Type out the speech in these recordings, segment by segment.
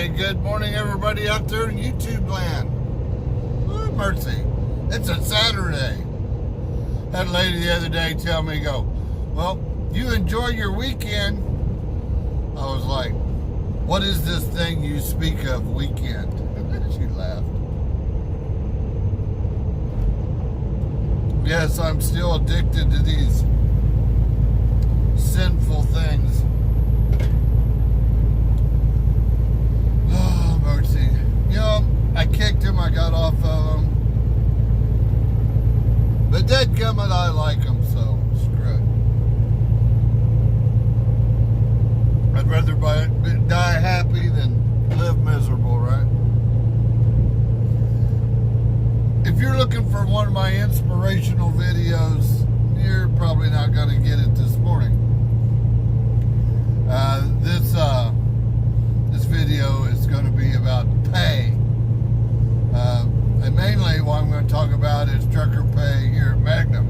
Hey, good morning, everybody out there in YouTube land. Oh, mercy. It's a Saturday. Had a lady the other day tell me, well, you enjoy your weekend. I was like, what is this thing you speak of, weekend? She laughed. Yes, I'm still addicted to these sinful things. Oh, mercy. You know, I kicked him, I got off of him. But dadgummit, I like him, so screw it. I'd rather die happy than live miserable, right? If you're looking for one of my inspirational videos, you're probably not going to get it this morning. This video is going to be about pay. And mainly what I'm going to talk about is trucker pay here at Magnum.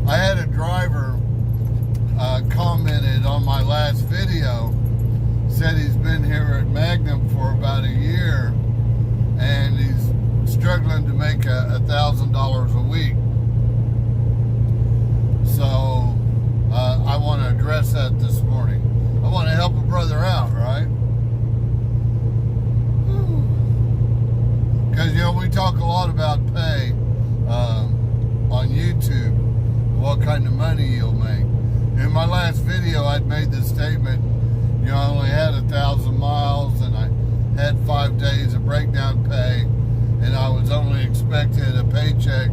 I had a driver commented on my last video, said he's been here at Magnum for about a year and he's struggling to make $1,000 a week. So I want to address that this morning. I want to help a brother out, right? Because, you know, we talk a lot about pay on YouTube, what kind of money you'll make. In my last video, I'd made this statement, you know, I only had 1,000 miles and I had 5 days of breakdown pay, and I was only expected a paycheck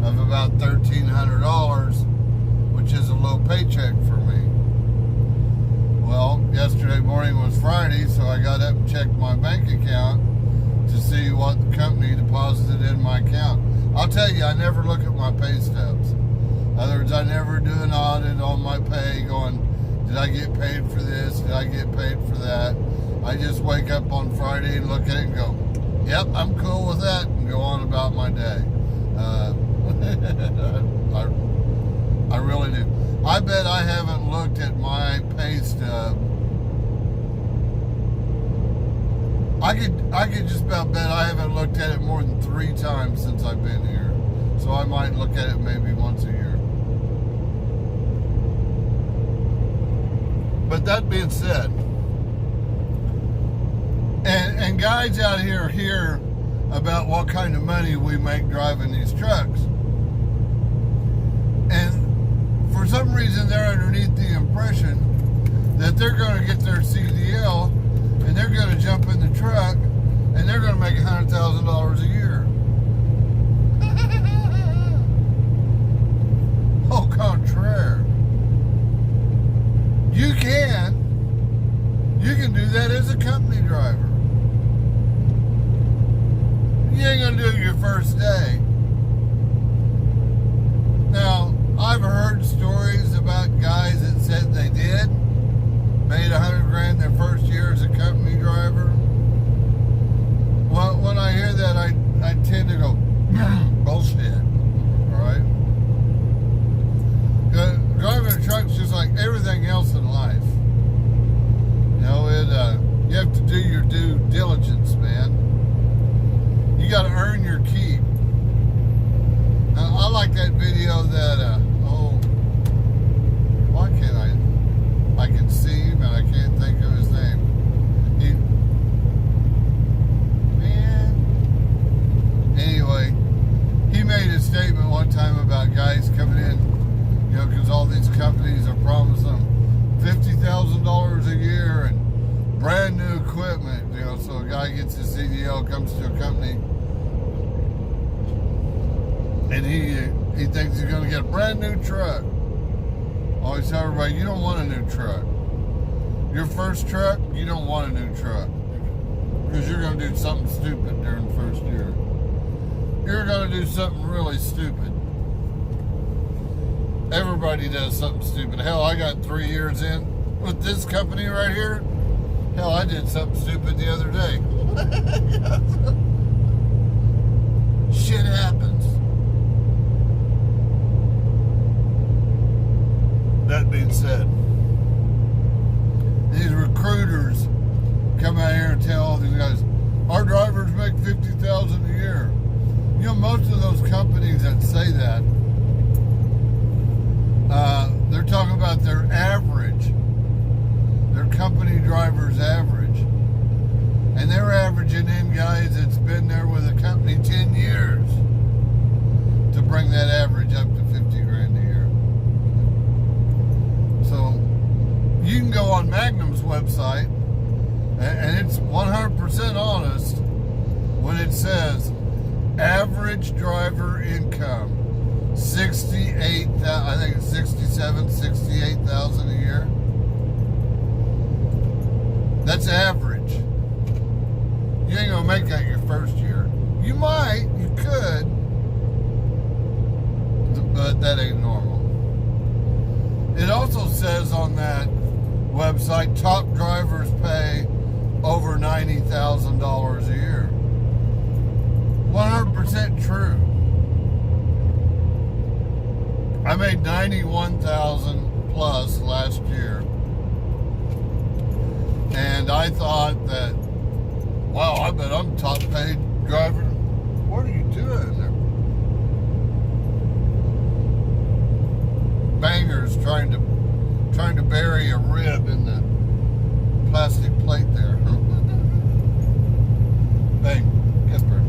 of about $1,300, which is a low paycheck for me. Well, yesterday morning was Friday, so I got up and checked my bank account to see what the company deposited in my account. I'll tell you, I never look at my pay stubs. In other words, I never do an audit on my pay going, did I get paid for this? Did I get paid for that? I just wake up on Friday and look at it and go, yep, I'm cool with that, and go on about my day. I really do. I bet I haven't looked at my pay stub. I could just about bet I haven't looked at it more than 3 times since I've been here. So I might look at it maybe once a year. But that being said, and guys out here hear about what kind of money we make driving these trucks. And for some reason they're underneath the impression that they're going to get their CDL and they're going to jump in the truck and they're going to make $100,000 a year. Au contraire. You can do that as a company driver. You ain't going to do it your first day. Now, I've heard stories about guys that said they did, made $100,000 their first year as a company driver. Well, when I hear that, I tend to go, bullshit, all right? Driving a truck's just like everything else in life. You know, you have to do your due diligence, man. You got to earn your keep. Now, I like that video that, why can't I can see him and I can't think of his name. Anyway, he made a statement one time about guys coming in, you know, because all these companies are promising them $50,000 a year and brand new equipment, you know, so a guy gets his CDL, comes to a company, and he thinks he's going to get a brand new truck. Always tell everybody, you don't want a new truck. Your first truck, you don't want a new truck. Because you're going to do something stupid during the first year. You're going to do something really stupid. Everybody does something stupid. Hell, I got 3 years in with this company right here. Hell, I did something stupid the other day. Shit happens. That being said, these recruiters come out here and tell these guys, our drivers make $50,000 a year. You know, most of those companies that say that, they're talking about their average, their company driver's average. And they're averaging in guys that's been there with a company 10 years to bring that average up to 50 grand a year. So you can go on Magnum's website, and it's 100% honest when it says average driver income 68, I think it's 67, 68,000 a year. That's average. You ain't gonna make that your first year. You might, you could, but that ain't normal. It also says on that website, top drivers pay over $90,000 a year. 100% true. I made $91,000 plus last year, and I thought that, wow, I bet I'm top paid driver. What are you doing there? Bangers trying to bury a rib in the plastic plate there. Bang, Kipper.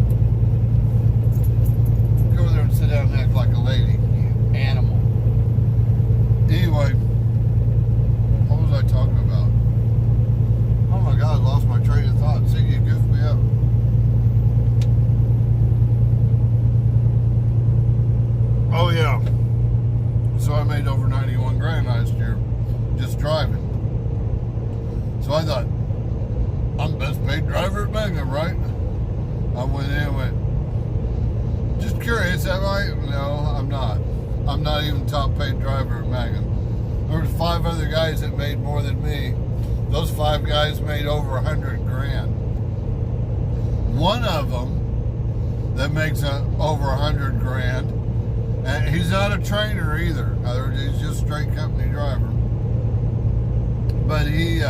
Go over there and sit down and act like a lady. You animal. Anyway, what was I talking about? Oh my God, I lost my train of thought. See, you goofed me up. Oh yeah. So I made over 91 grand last year just driving. So I thought, I'm best paid driver at Magnum, right? I went in and went, just curious, am I? No, I'm not. I'm not even top paid driver at Magnum. There was 5 other guys that made more than me. Those 5 guys made over 100 grand. One of them that makes over 100 grand, and he's not a trainer either. In other words, he's just a straight company driver. But he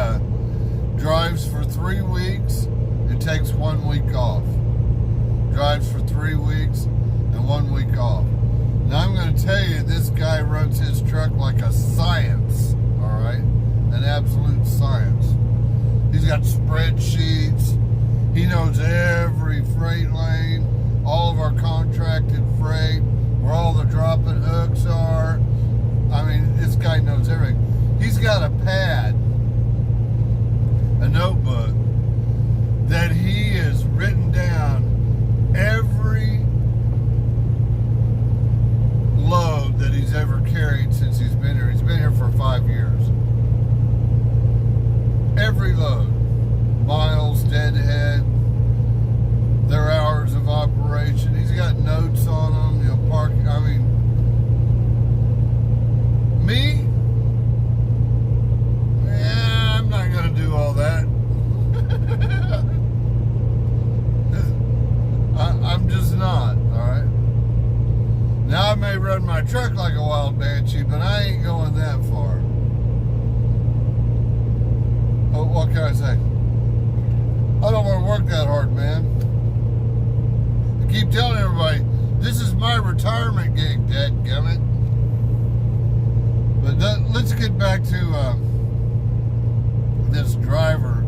drives for 3 weeks and takes 1 week off. Drives for 3 weeks and 1 week off. Now I'm going to tell you, this guy runs his truck like a science, all right? An absolute science. He's got spreadsheets. He knows every freight lane, all of our contracted freight, where all the dropping hooks are. I mean, this guy knows everything. He's got a pad, a notebook, that he has written down every load that he's ever carried since he's been here. He's been here for 5 years. Every load, miles, deadhead, their hours of operation. He's got notes on them, you know, parking. I mean, me? Yeah, I'm not going to do all that. I'm just not, all right? Now I may run my truck like a wild banshee, but I ain't going that far. What can I say? I don't want to work that hard, man. I keep telling everybody, this is my retirement gig, dadgummit. But let's get back to this driver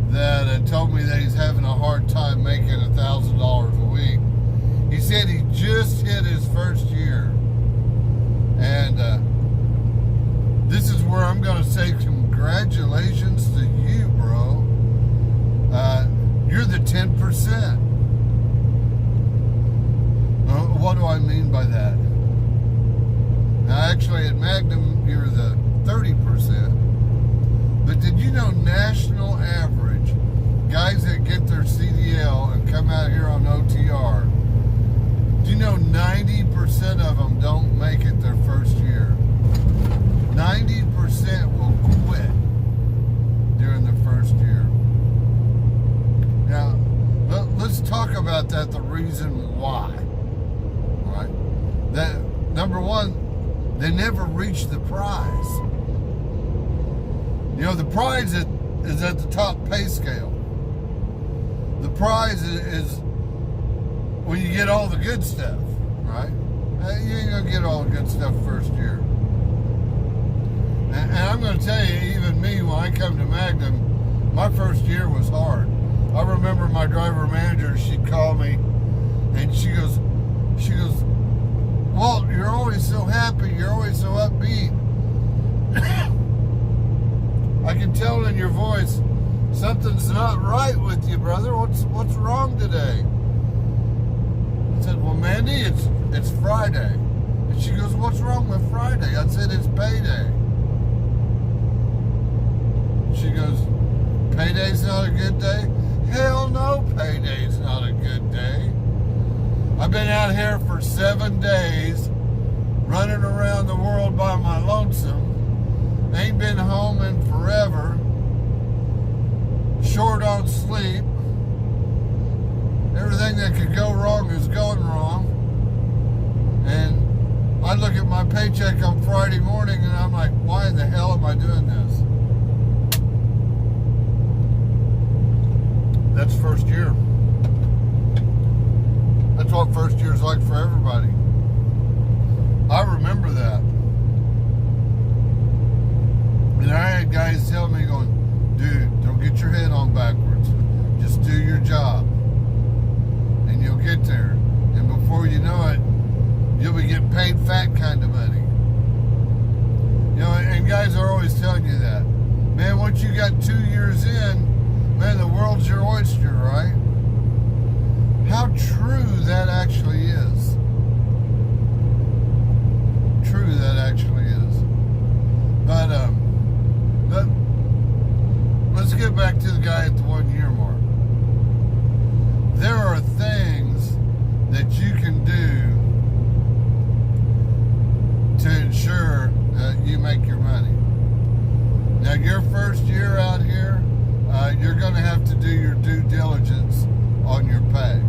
that told me that he's having a hard time making $1,000 a week. He said he just hit his first year. And this is where I'm going to say congratulations to you, bro. You're the 10%. What do I mean by that? Now, actually, at Magnum, you're the 30%. But did you know national average, guys that get their CDL and come out here on OTR, do you know 90% of them don't make it their first year? 90% will quit during the first year. Now, let's talk about that, the reason why. All right? That, number one, they never reach the prize. You know, the prize is at the top pay scale. The prize is when you get all the good stuff, right? You ain't gonna get all the good stuff first year. And I'm gonna tell you, even me, when I come to Magnum, my first year was hard. I remember my driver manager, she'd call me and she goes, Walt, you're always so happy, you're always so upbeat. I can tell in your voice, something's not right with you, brother. What's wrong today? I said, well, Mandy, it's Friday. And she goes, what's wrong with Friday? I said, it's payday. She goes, payday's not a good day? Hell no, payday's not a good day. I've been out here for 7 days, running around the world by my lonesome. Ain't been home in forever. Short on sleep. Everything that could go wrong is going wrong. And I look at my paycheck on Friday morning and I'm like, why the hell am I doing this? That's first year. That's what first year's like for everybody. I remember that. And I had guys tell me, going, dude, don't get your head on backwards. Just do your job. And you'll get there. And before you know it, you'll be getting paid fat kind of money. You know, and guys are always telling you that. Man, once you got 2 years in, man, the world's your oyster, right? How true that actually is. True that actually is. But let's get back to the guy at the 1 year mark. There are things that you can do to ensure that you make your money. Now, your first year out here, you're going to have to do your due diligence on your pay.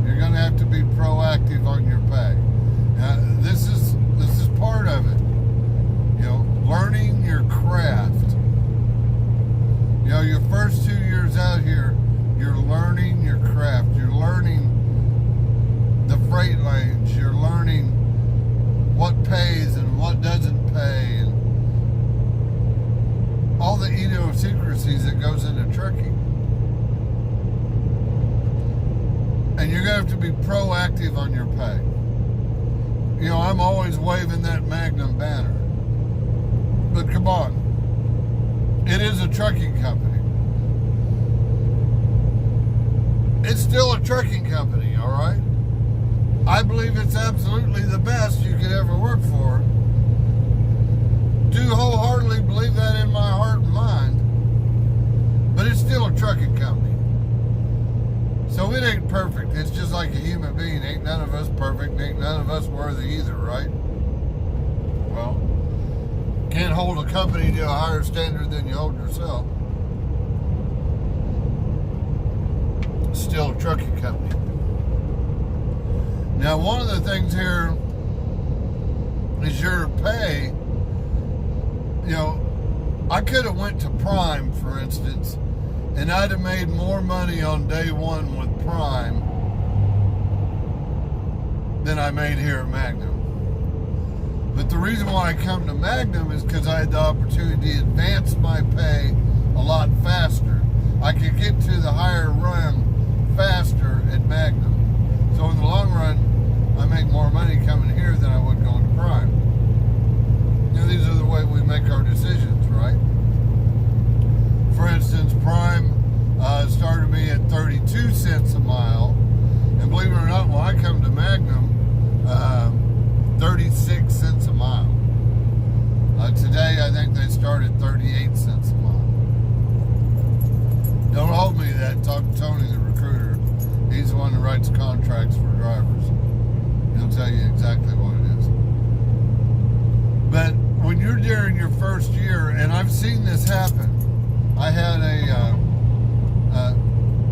You're going to have to be proactive on your pay. This is part of it. You know, learning your craft. You know, your first 2 years out here, you're learning your craft. You're learning the freight lanes. You're learning what pays and what doesn't pay, and all the idiosyncrasies that goes into trucking. And you're going to have to be proactive on your pay. You know, I'm always waving that Magnum banner. But come on. It is a trucking company. It's still a trucking company, all right? I believe it's absolutely the best you could ever work for. Do wholeheartedly believe that in my heart and mind. But it's still a trucking company. So it ain't perfect. It's just like a human being. Ain't none of us perfect. Ain't none of us worthy either, right? Well, can't hold a company to a higher standard than you hold yourself. It's still a trucking company. Now, one of the things here is your pay. You know, I could have went to Prime, for instance, and I'd have made more money on day one with Prime than I made here at Magnum. But the reason why I come to Magnum is because I had the opportunity to advance my pay a lot faster. I could get to the higher rung faster at Magnum. So in the long run, I make more money coming here than I would going to Prime. You know, these are the way we make our decisions, right? For instance, Prime started me at 32 cents a mile. And believe it or not, when I come to Magnum, 36 cents a mile. Today, I think they started 38 cents a mile. Don't hold me to that. Talk to Tony, the recruiter. He's the one that writes contracts for drivers. He'll tell you exactly what it is. But when you're during your first year, and I've seen this happen, I had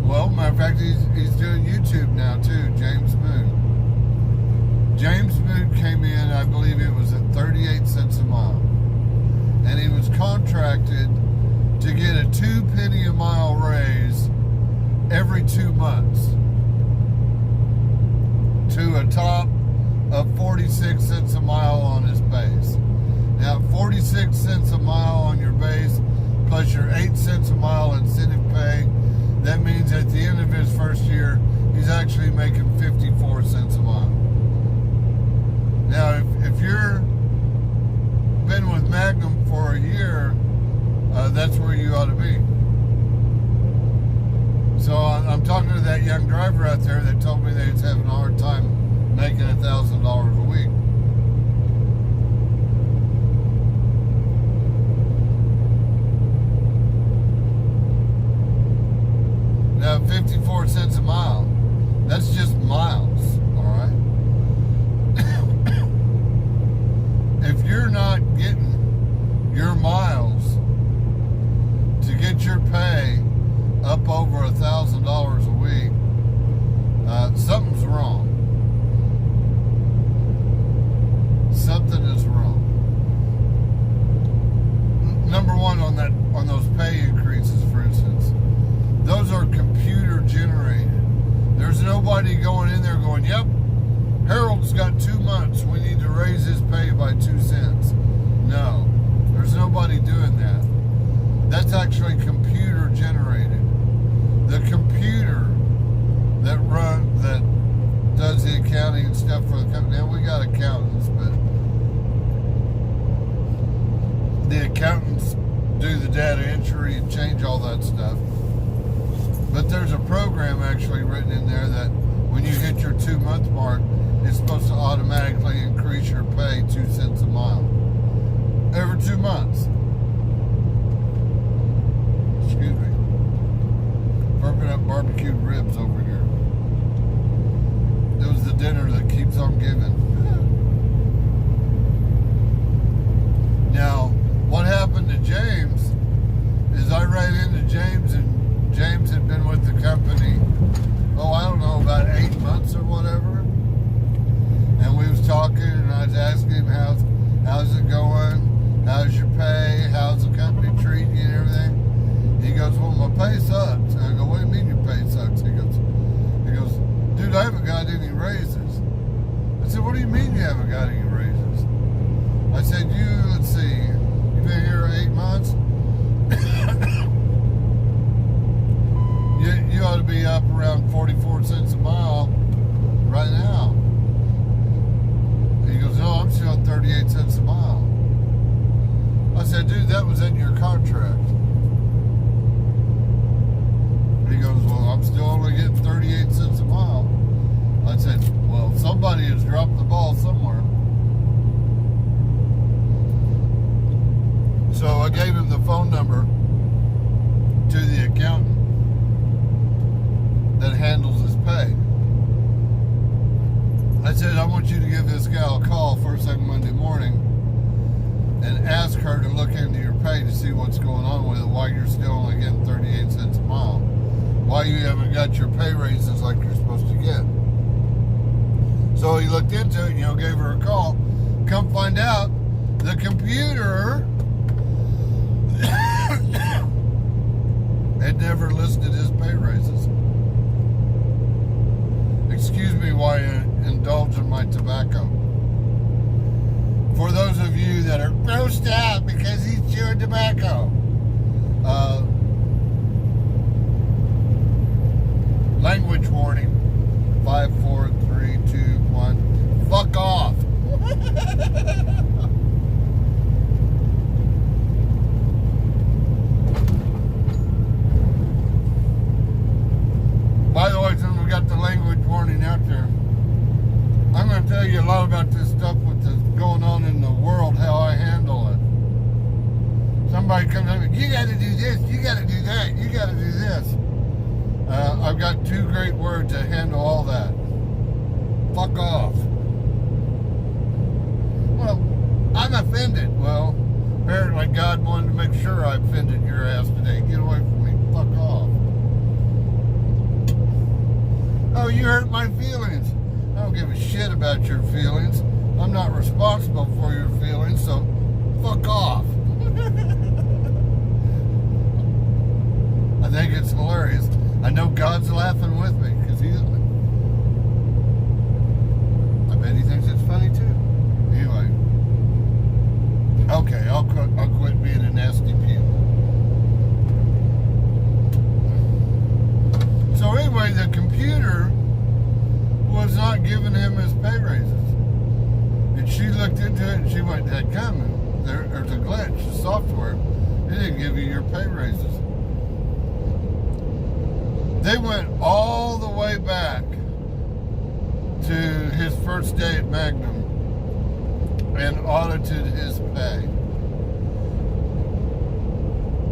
well, matter of fact, he's doing YouTube now too, James Moon. James Moon came in, I believe it was at 38 cents a mile. And he was contracted to get a 2 penny a mile raise every 2 months to a top of 46 cents a mile on his base. Now, 46 cents a mile on your base plus your 8 cents a mile incentive pay, that means at the end of his first year, he's actually making 54 cents a mile. Now, if you're been with Magnum for a year, that's where you ought to be. So I'm talking to that young driver out there that told me that he's having a hard time making $1,000 a week. Now, 54 cents a mile, that's just miles, all right? If you're not getting your miles to get your pay up over $1,000 a week, something's wrong. Something is wrong. Number one, on those pay increases, for instance, those are computer generated. There's nobody going in there going, yep, Harold's got 2 months, we need to raise his pay by 2 cents. No, there's nobody doing that. That's actually computer generated. The computer that does the accounting and stuff for the company. Now, we got accountants, but the accountants do the data entry and change all that stuff. But there's a program actually written in there that when you hit your 2 month mark, it's supposed to automatically increase your pay 2 cents a mile. Every 2 months. Excuse me. Burping up barbecued ribs over here. It was the dinner that keeps on giving. Now, what happened to James is I ran into James, and James had been with the company, I don't know, about 8 months or whatever. And we was talking, and I was asking him, how's it going? How's your pay? How's the company treating you and everything? He goes, well, my pay sucks. And I go, what do you mean your pay sucks? He goes, dude, I haven't got any raises. I said, what do you mean you haven't got any raises? I said, let's see, you've been here 8 months? You ought to be up around 44 cents a mile right now. And he goes, no, I'm still at 38 cents a mile. I said, dude, that was in your contract. He goes, well, I'm still only getting 38 cents a mile. I said, well, somebody has dropped the ball somewhere. So I gave him the phone number to the accountant that handles his pay. I said, I want you to give this gal a call first thing Monday morning and ask her to look into your pay to see what's going on with it, why you're still only getting 38 cents a mile, why you haven't got your pay raises like you're supposed to get. So he looked into it, gave her a call. Come find out, the computer had never listed his pay raises. Excuse me while I indulge in my tobacco. For those of you that are grossed out because he's chewing tobacco, language warning. 5, 4, 3, 2, 1. Fuck off. By the way, since we got the language warning out there, I'm going to tell you a lot about this stuff with going on in the world, how I handle it. Somebody comes up and, you got to do this, you got to do that, you got to do this. I've got 2 great words to handle all that. Fuck off. Well, I'm offended. Well, apparently God wanted to make sure I offended your ass today. Get away from me. Fuck off. Oh, you hurt my feelings. I don't give a shit about your feelings. I'm not responsible for your feelings, so fuck off. I think it's hilarious. I know God's laughing with me because I bet he thinks it's funny too. Anyway, okay, I'll quit being a nasty puke. So anyway, the computer was not giving him his pay raises. And she looked into it and she went, "Dadgummit, there's a glitch, the software. It didn't give you your pay raises." They went all the way back to his first day at Magnum and audited his pay.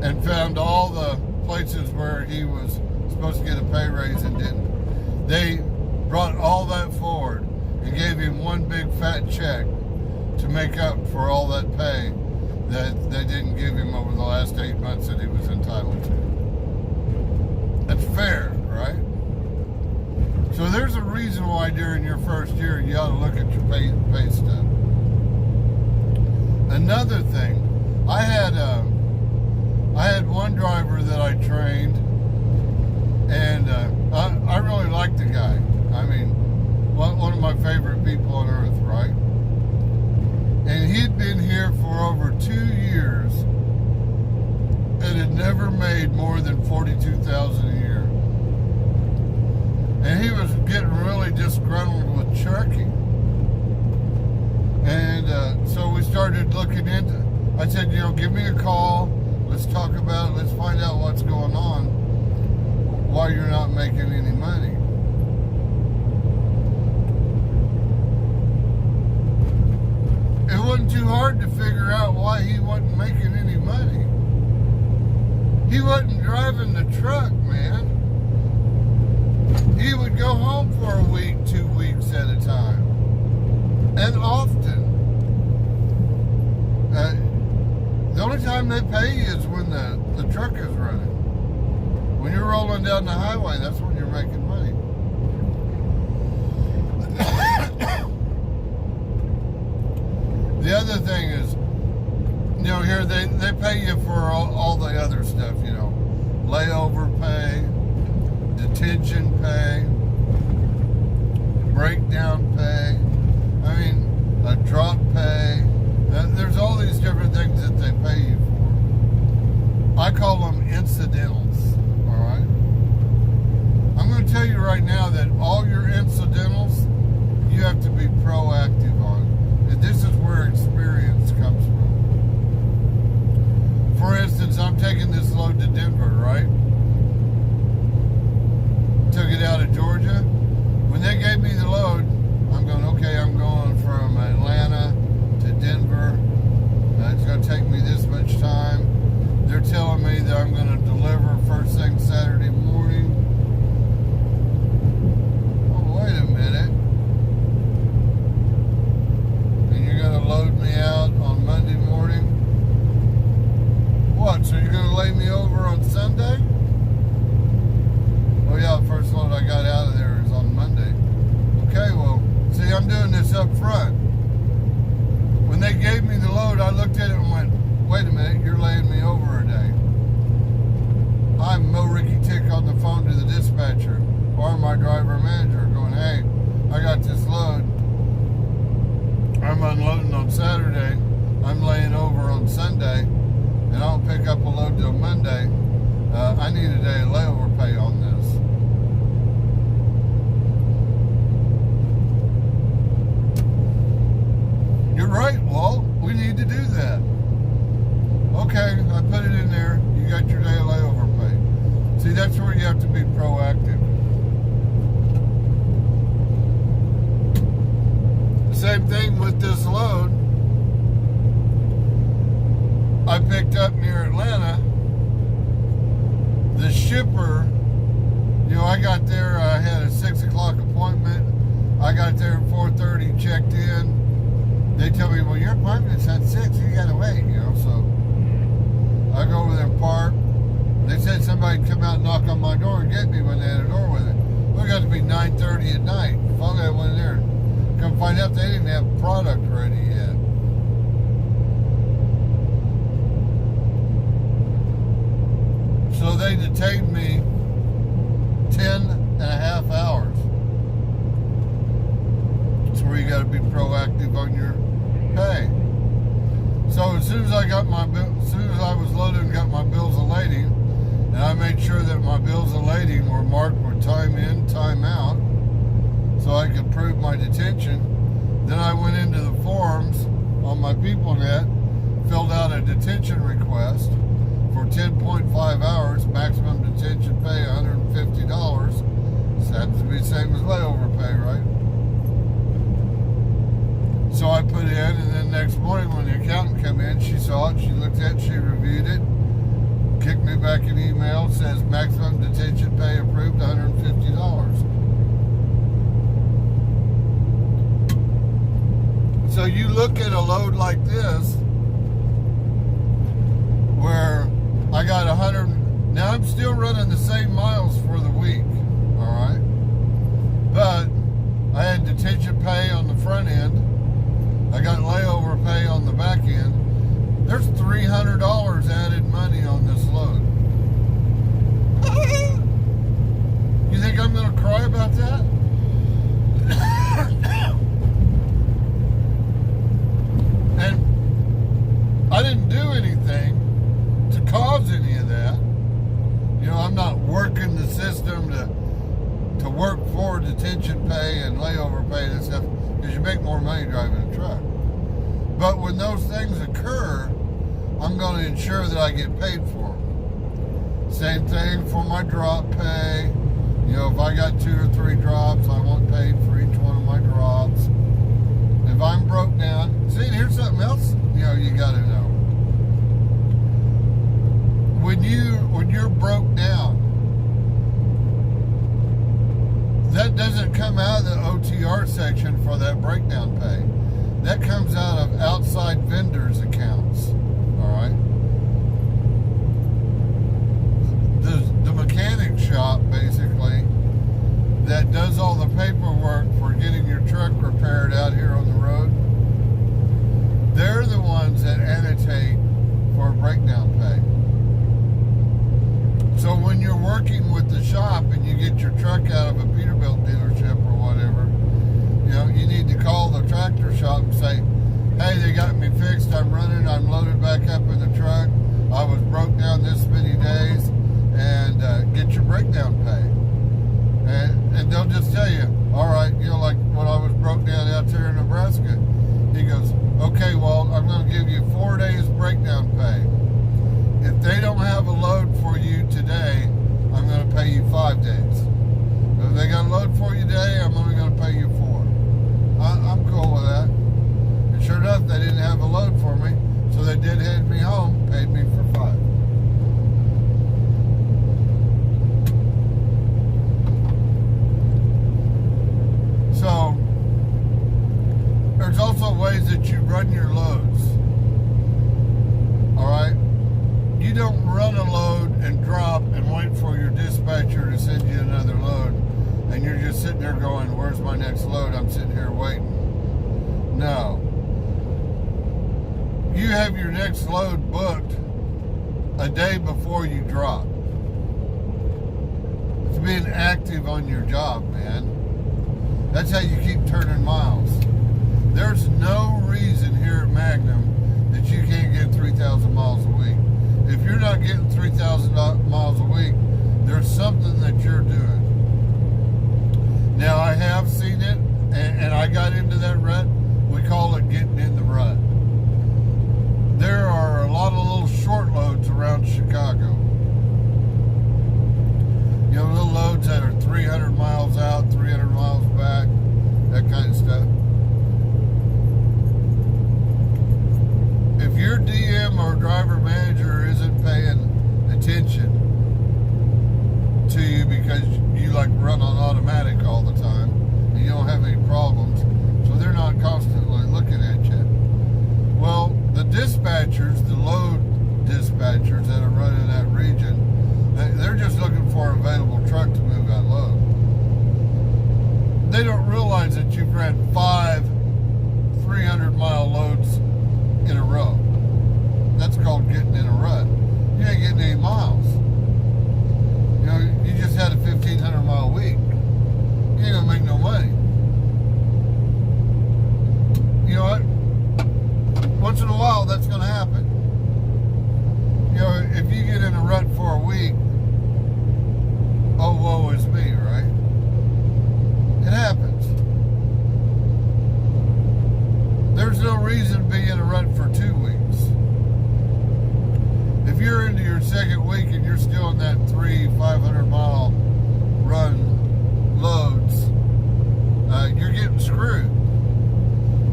And found all the places where he was supposed to get a pay raise and didn't. They brought all that forward and gave him one big fat check to make up for all that pay that they didn't give him over the last 8 months that he was entitled to. That's fair, right? So there's a reason why during your first year you ought to look at your pay stub. Another thing, I had one driver that I trained, and I really liked the guy. I mean, one of my favorite people on earth, right? And he'd been here for over 2 years and had never made more than $42,000 a year. And he was getting really disgruntled with trucking. And so we started looking into it. I said, give me a call. Let's talk about it. Let's find out what's going on, why you're not making any money. It wasn't too hard to figure out why he wasn't making any money. He wasn't driving the truck, man. He would go home for a week, 2 weeks at a time. And often. The only time they pay you is when the truck is running. When you're rolling down the highway, that's when you're making money. The other thing is, here they pay you for all the other stuff, layover pay, detention pay, breakdown pay, a drop pay. There's all these different things that they pay you for. I call them incidentals, all right? I'm going to tell you right now that all your incidentals, you have to be proactive on. And this is where experience comes from. For instance, I'm taking this load to Denver, right? Took it out of Georgia. When they gave me the load, I'm going, okay, I'm going from Atlanta to Denver. It's going to take me this much time. They're telling me that I'm going to deliver first thing Saturday morning. Oh, wait a minute. And you're going to load me out on Monday morning? What, so you're going to lay me over on Sunday? Oh yeah, the first load I got out of there is on Monday. Okay, well, see, I'm doing this up front. When they gave me the load, I looked at it and went, wait a minute, you're laying me over a day. I'm Mo Ricky Tick on the phone to the dispatcher or my driver manager going, hey, I got this load. I'm unloading on Saturday. I'm laying over on Sunday, and I don't pick up a load till Monday. I need a day of layover pay on this. You're right, Walt. We need to do that. Okay, I put it in there. You got your day of layover pay. See, that's where you have to be proactive. Same thing with this load. I picked up near Atlanta. The shipper, I got there, I had a 6 o'clock appointment. I got there at 4:30, checked in. They tell me, well, your appointment's at 6, you gotta wait, so I go over there and park. They said somebody'd come out and knock on my door and get me when they had a door with it. Well, it got to be 9:30 at night. Finally, I went in there. Come find out they didn't have product ready yet. So they detained me 10.5 hours. That's where you got to be proactive on your pay. So as soon as I was loaded and got my bills of lading, and I made sure that my bills of lading were marked with time in, time out, so I could prove my detention. Then I went into the forums on my PeopleNet, filled out a detention request for 10.5 hours, maximum detention pay $150. This happens to be the same as layover pay, right? So I put in, and then next morning when the accountant came in, she saw it, she looked at it, she reviewed it, kicked me back an email, says maximum detention pay approved, $150. So you look at a load like this, where I got 100, now I'm still running the same miles for the week, all right? But I had detention pay on the front end, I got layover pay on the back end. There's $300 added money on this load. You think I'm going to cry about that? And I didn't do anything to cause any of that. You know, I'm not working the system to work for detention pay and layover pay and stuff, because you make more money driving a truck. But when those things occur, I'm going to ensure that I get paid for them. Same thing for my drop pay. You know, if I got 2 or 3 drops, I want paid for each one of my drops. If I'm broke down, see, here's something else, you know, you got to know. When you're broke down, that doesn't come out of the OTR section for that breakdown pay. That comes out of outside vendors' accounts, all right? The mechanic shop, basically, that does all the paperwork for getting your truck repaired out here on the road, they're the ones that annotate for breakdown pay. So when you're working with the shop and you get your truck out of a Peterbilt dealership or whatever, you know, you need to call the tractor shop and say, hey, they got me fixed, I'm running, I'm loaded back up in the truck, I was broke down this many days, and get your breakdown pay. And they'll just tell you, all right, you know, like when I was broke down out there in Nebraska, he goes, okay, well, I'm going to give you 4 days breakdown pay. If they don't have a load for you today, I'm going to pay you 5 days. But if they got a load for you today, I'm only going to pay you 4. I'm cool with that. And sure enough, they didn't have a load for me, so they did head me home, paid me for 5. So, there's also ways that you run your loads. Alright? You don't run a load and drop and wait for your dispatcher to send you another load, and you're just sitting there going, where's my next load? I'm sitting here waiting. No. You have your next load booked a day before you drop. It's being active on your job, man. That's how you keep turning miles. There's no reason here at Magnum that you can't get 3,000 miles a week. If you're not getting 3,000 miles a week, there's something that you're doing. Now, I have seen it, and I got into that rut. We call it getting in the rut. There are a lot of little short loads around Chicago. You know, little loads that are 300 miles out, 300 miles back, that kind of stuff. If your DM or driver manager isn't paying attention to you because you like run on automatic all the time and you don't have any problems, so they're not 500-mile run loads, you're getting screwed.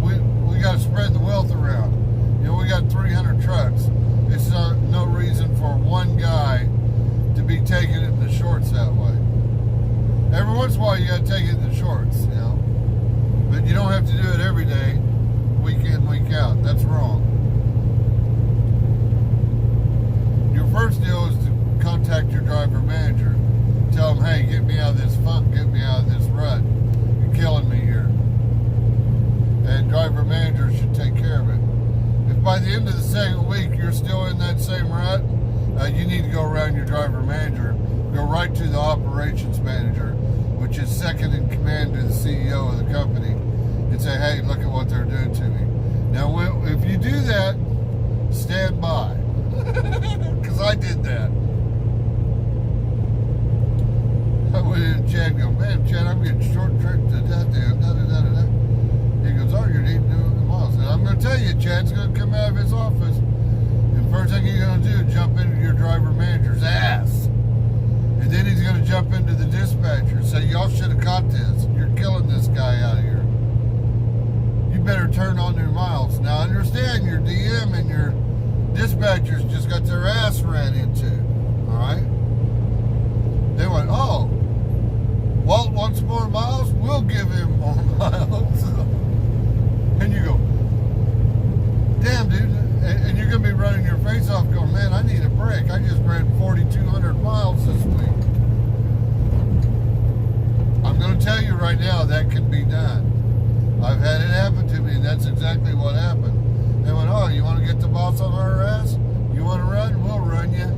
We got to spread the wealth around. You know, we got 300 trucks. It's no reason for one guy to be taking it in the shorts that way. Every once in a while you got to take it in the shorts, you know. But you don't have to do it every day, week in, week out. That's wrong. Your first deal is to contact your driver manager. Tell them, hey, get me out of this funk, get me out of this rut. You're killing me here. And driver manager should take care of it. If by the end of the second week you're still in that same rut, you need to go around your driver manager. Go right to the operations manager, which is second in command to the CEO of the company, and say, hey, look at what they're doing to me. Now, if you do that, stand by. Because I did that. I went in and Chad go, man, Chad, I'm getting short tripped to death there. He goes, oh, you're needing to do the miles. And I'm going to tell you, Chad's going to come out of his office, and first thing he's going to do is jump into your driver manager's ass. And then he's going to jump into the dispatcher and say, y'all should have caught this. You're killing this guy out here. You better turn on your miles. Now, understand your DM and your dispatchers just got their ass ran into. All right? They went, oh, Walt wants more miles? We'll give him more miles. And you go, damn, dude. And you're going to be running your face off going, man, I need a break. I just ran 4,200 miles this week. I'm going to tell you right now, that can be done. I've had it happen to me, and that's exactly what happened. They went, oh, you want to get the boss on our ass? You want to run? We'll run you.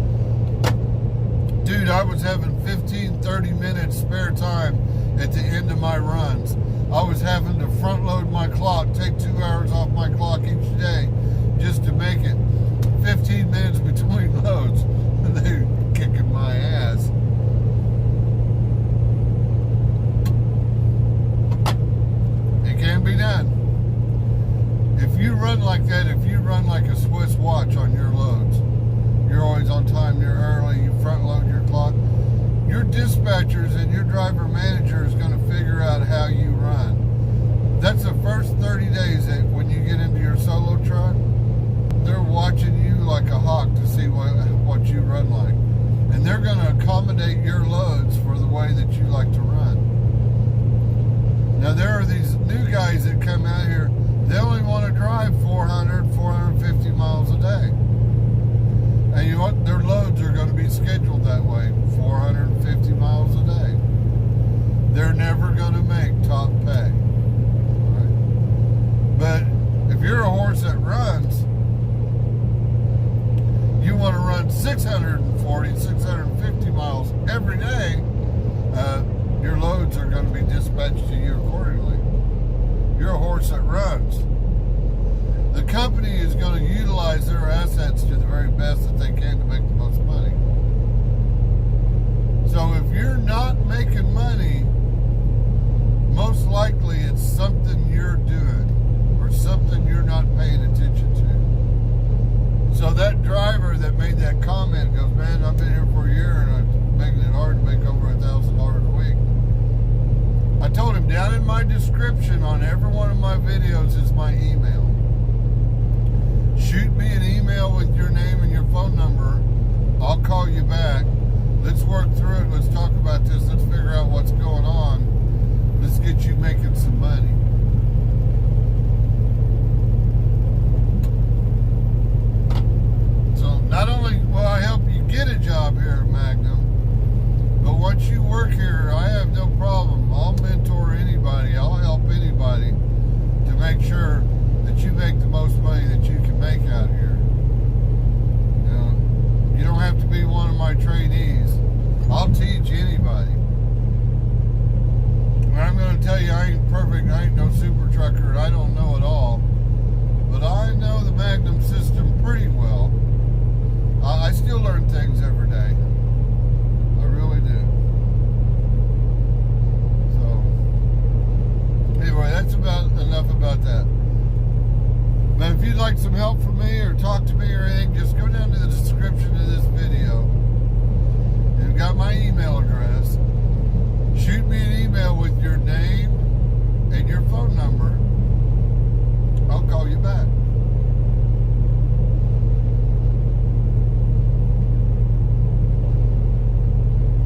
Dude, I was having 15, 30 minutes spare time at the end of my runs. I was having to front load my clock, take 2 hours off my clock each day just to make it 15 minutes between loads. And they were kicking my ass. It can be done. If you run like that, if you run like a Swiss watch on your loads, you're always on time, you're early, you front load your clock, your dispatchers and your driver manager is going to figure out how you run. That's the first 30 days that when you get into your solo truck, they're watching you like a hawk to see what you run like. And they're going to accommodate your loads for the way that you like to run. Now, there are these new guys that come out here, they only want to drive 400, 450 miles a day. And you know what? Their loads are going to be scheduled that way, 450 miles a day. They're never going to make top pay. Right? But if you're a horse that runs, you want to run 640, 650 miles every day, your loads are going to be dispatched to you accordingly. You're a horse that runs. The company is going to utilize their assets to the very best that they can to make the most money. So if you're not making money, most likely it's something you're doing or something you're not paying attention to. So that driver that made that comment goes, man, I've been here for a year and I'm making it hard to make over $1,000 a week. I told him down in my description on every one of my videos is my email. Shoot me an email with your name and your phone number. I'll call you back. Let's work through it. Let's talk about this. Let's figure out what's going on. Let's get you making some money. So not only will I help you get a job here at Magnum, but once you work here, I have no problem. I'll mentor anybody. I'll help anybody to make sure that you make the most money that you can make out here. You know, you don't have to be one of my trainees. I'll teach anybody. And I'm going to tell you, I ain't perfect. I ain't no super trucker. I don't know it all. But I know the Magnum system pretty well. I still learn things every day. I really do. So, anyway, that's about enough about that. But if you'd like some help from me or talk to me or anything, just go down to the description of this video. You've got my call you back.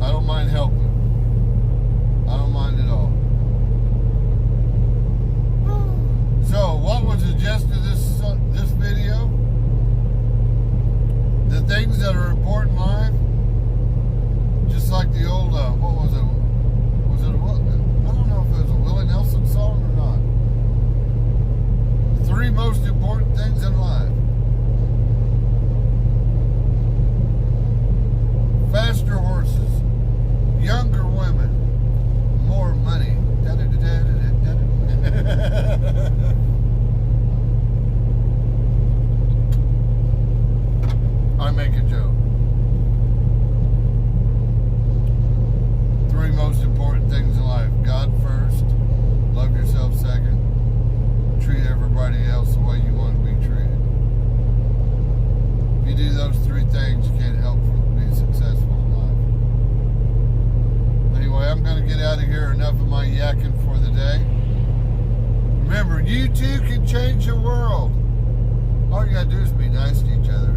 I don't mind helping. I don't mind at all. So, what was the gist of this video? The things that are important in life, just like the old, what was it? Was it I don't know if it was a Willie Nelson song or not. The 3 most important things in life. Faster horses, younger women, more money. I make a joke. 3 most important things in life. God first, love yourself second, treat everybody else the way you want to be treated. If you do those 3 things, you can't help but be successful in life. Anyway, I'm going to get out of here. Enough of my yakking for the day. Remember, you too can change the world. All you got to do is be nice to each other.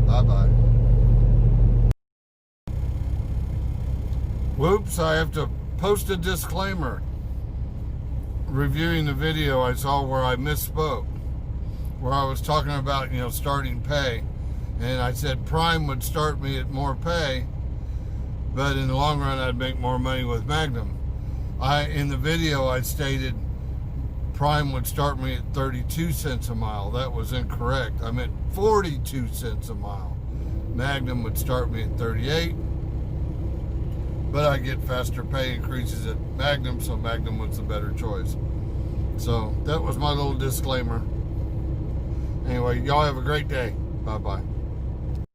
Bye-bye. Whoops, I have to post a disclaimer. Reviewing the video I saw where I misspoke. Where I was talking about, starting pay. And I said Prime would start me at more pay, but in the long run I'd make more money with Magnum. In the video I stated Prime would start me at 32 cents a mile. That was incorrect. I meant 42 cents a mile. Magnum would start me at 38, but I get faster pay increases at Magnum, so Magnum was the better choice. So that was my little disclaimer. Anyway, y'all have a great day. Bye-bye.